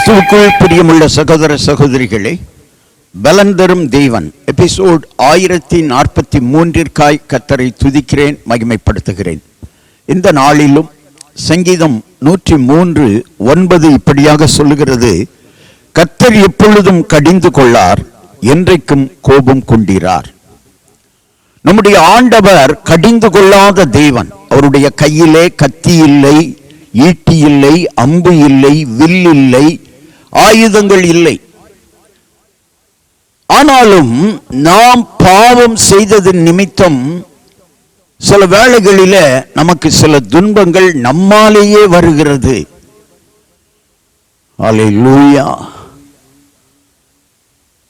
கிறிஸ்துவுக்குள் பிரியமுள்ள சகோதர சகோதரிகளே, பலன் தரும் தேவன் எபிசோட் 1043 கர்த்தரை துதிக்கிறேன், மகிமைப்படுத்துகிறேன். இந்த நாளிலும் சங்கீதம் 103:9 இப்படியாக சொல்லுகிறது: கர்த்தர் எப்பொழுதும் கடிந்து கொள்ளார், என்றைக்கும் கோபம் கொண்டிரார். நம்முடைய ஆண்டவர் கடிந்து கொள்ளாத தேவன். அவருடைய கையிலே கத்தி இல்லை, ஈட்டி இல்லை, அம்பு இல்லை, வில் இல்லை, ஆயுதங்கள் இல்லை. ஆனாலும் நாம் பாவம் செய்ததன் நிமித்தம் சில வேளைகளில நமக்கு சில துன்பங்கள் நம்மாலேயே வருகிறது. ஹல்லேலூயா,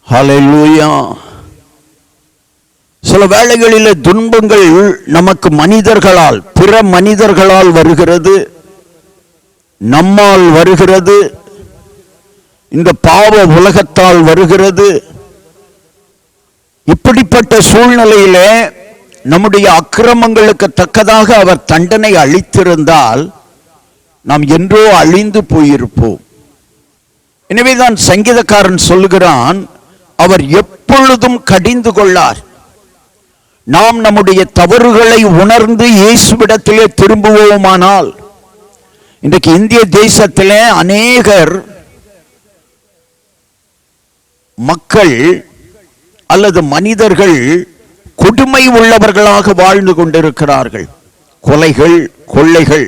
ஹல்லேலூயா. சில வேளைகளில துன்பங்கள் நமக்கு மனிதர்களால், பிற மனிதர்களால் வருகிறது, நம்மால் வருகிறது, இந்த பாவ உலகத்தால் வருகிறது. இப்படிப்பட்ட சூழ்நிலையில நம்முடைய அக்கிரமங்களுக்கு தக்கதாக அவர் தண்டனை அளித்திருந்தால் நாம் என்றோ அழிந்து போயிருப்போம். எனவேதான் சங்கீதக்காரன் சொல்லுகிறான், அவர் எப்பொழுதும் கடிந்து கொள்ளார். நாம் நம்முடைய தவறுகளை உணர்ந்து இயேசுவிடத்திலே திரும்புவோமானால், இன்றைக்கு இந்திய தேசத்திலே அநேகர் மக்கள் அல்லது மனிதர்கள் கொடுமை உள்ளவர்களாக வாழ்ந்து கொண்டிருக்கிறார்கள். கொலைகள், கொள்ளைகள்,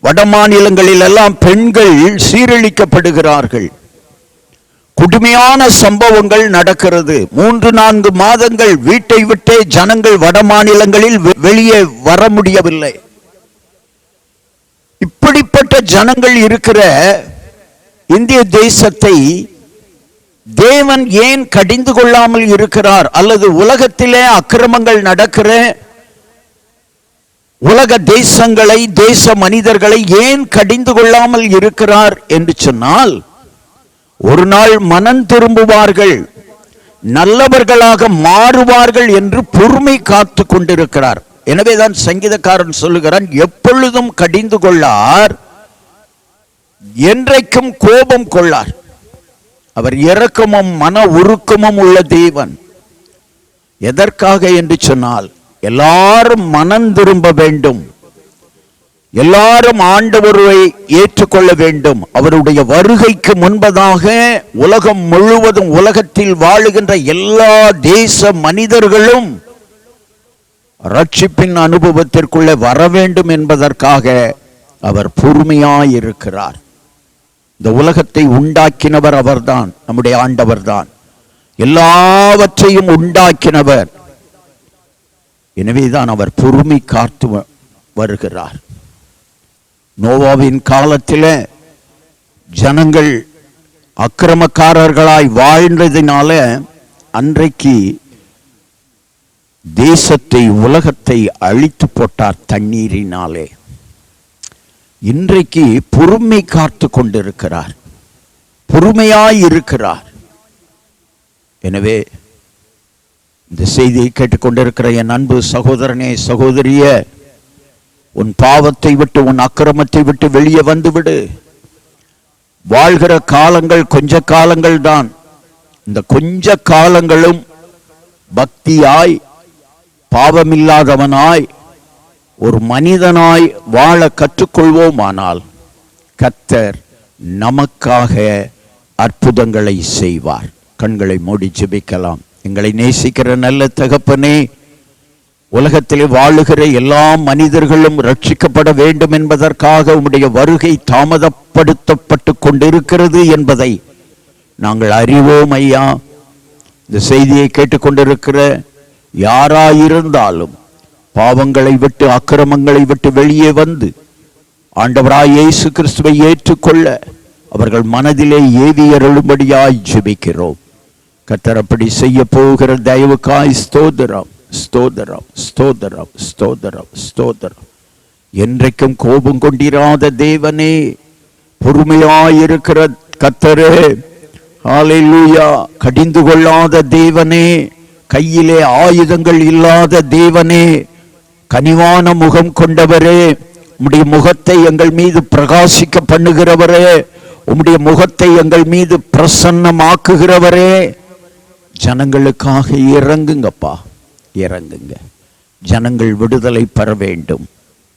வட மாநிலங்களில் எல்லாம் பெண்கள் சீரழிக்கப்படுகிறார்கள். கொடுமையான சம்பவங்கள் நடக்கிறது. 3-4 மாதங்கள் வீட்டை விட்டே ஜனங்கள் வட மாநிலங்களில் வெளியே வர முடியவில்லை. இப்படிப்பட்ட ஜனங்கள் இருக்கிற இந்திய தேசத்தை தேவன் ஏன் கடிந்து கொள்ளாமல் இருக்கிறார்? அல்லது உலகத்திலே அக்கிரமங்கள் நடக்கிற உலக தேசங்களை, தேச மனிதர்களை ஏன் கடிந்து கொள்ளாமல் இருக்கிறார் என்று சொன்னால், ஒரு நாள் மனம் திரும்புவார்கள், நல்லவர்களாக மாறுவார்கள் என்று பொறுமை காத்து கொண்டிருக்கிறார். எனவேதான் சங்கீதக்காரன் சொல்லுகிறான், எப்பொழுதும் கடிந்து கொள்ளார், என்றைக்கும் கோபம் கொள்ளார். அவர் இரக்கமும் மன உருக்கமும் உள்ள தேவன். எதற்காக என்று சொன்னால், எல்லாரும் மனம் திரும்ப வேண்டும், எல்லாரும் ஆண்டவரை ஏற்றுக்கொள்ள வேண்டும். அவருடைய வருகைக்கு முன்பதாக உலகம் முழுவதும், உலகத்தில் வாழுகின்ற எல்லா தேச மனிதர்களும் ரட்சிப்பின் அனுபவத்திற்குள்ளே வர வேண்டும் என்பதற்காக அவர் பொறுமையாயிருக்கிறார். இந்த உலகத்தை உண்டாக்கினவர் அவர்தான், நம்முடைய ஆண்டவர் தான். எல்லாவற்றையும் உண்டாக்கினவர். எனவேதான் அவர் பொறுமை காத்து வருகிறார். நோவாவின் காலத்தில் ஜனங்கள் அக்கிரமக்காரர்களாய் வாழ்ந்ததினால அன்றைக்கு தேசத்தை, உலகத்தை அழித்து போட்டார் தண்ணீரினாலே. இன்றைக்கு பொறுமை காத்து கொண்டிருக்கிறார், பொறுமையாயிருக்கிறார். எனவே இந்த செய்தியை கேட்டுக்கொண்டிருக்கிற என் அன்பு சகோதரனே, சகோதரிய, உன் பாவத்தை விட்டு, உன் அக்கிரமத்தை விட்டு வெளியே வந்துவிடு. வாழ்கிற காலங்கள் கொஞ்ச காலங்கள் தான். இந்த கொஞ்ச காலங்களும் பக்தியாய், பாவமில்லாதவனாய், ஒரு மனிதனாய் வாழ கற்றுக்கொள்வோமானால் கர்த்தர் நமக்காக அற்புதங்களை செய்வார். கண்களை மூடி ஜெபிக்கலாம். எங்களை நேசிக்கிற நல்ல தகப்பனே, உலகத்திலே வாழுகிற எல்லா மனிதர்களும் ரட்சிக்கப்பட வேண்டும் என்பதற்காக உம்முடைய வருகை தாமதப்படுத்தப்பட்டு கொண்டிருக்கிறது என்பதை நாங்கள் அறிவோம் ஐயா. இந்த செய்தியை கேட்டுக்கொண்டிருக்கிற யாராயிருந்தாலும் பாவங்களை விட்டு, அக்கிரமங்களை விட்டு வெளியே வந்து ஆண்டவராய் இயேசு கிறிஸ்துவை ஏற்றுக்கொள்ள அவர்கள் மனதிலே ஏவியருளும்படியாய் ஜெபிக்கிறோம். கர்த்தர் அப்படி செய்ய போகிற தயவுக்காய் ஸ்தோத்திரம், ஸ்தோத்திரம், ஸ்தோத்திரம், ஸ்தோத்திரம், ஸ்தோத்திரம். என்றைக்கும் கோபம் கொண்டிராத தேவனே, பொறுமையாயிருக்கிற கர்த்தரே, ஹல்லேலூயா, கடிந்து கொள்ளாத தேவனே, கையிலே ஆயுதங்கள் இல்லாத தேவனே, கனிவான முகம் கொண்டவரே, உம்முடைய முகத்தை எங்கள் மீது பிரகாசிக்க பண்ணுகிறவரே, உம்முடைய முகத்தை எங்கள் மீது பிரசன்னமாக்குகிறவரே, ஜனங்களுக்காக இறங்குங்கப்பா, இறங்குங்க. ஜனங்கள் விடுதலை பெற வேண்டும்.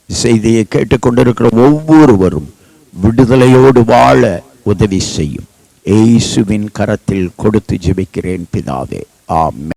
செய்தியை கேட்டுக்கொண்டிருக்கிற ஒவ்வொருவரும் விடுதலையோடு வாழ உதவி செய்யும். இயேசுவின் கரத்தில் கொடுத்து ஜெபிக்கிறேன் பிதாவே, ஆமென்.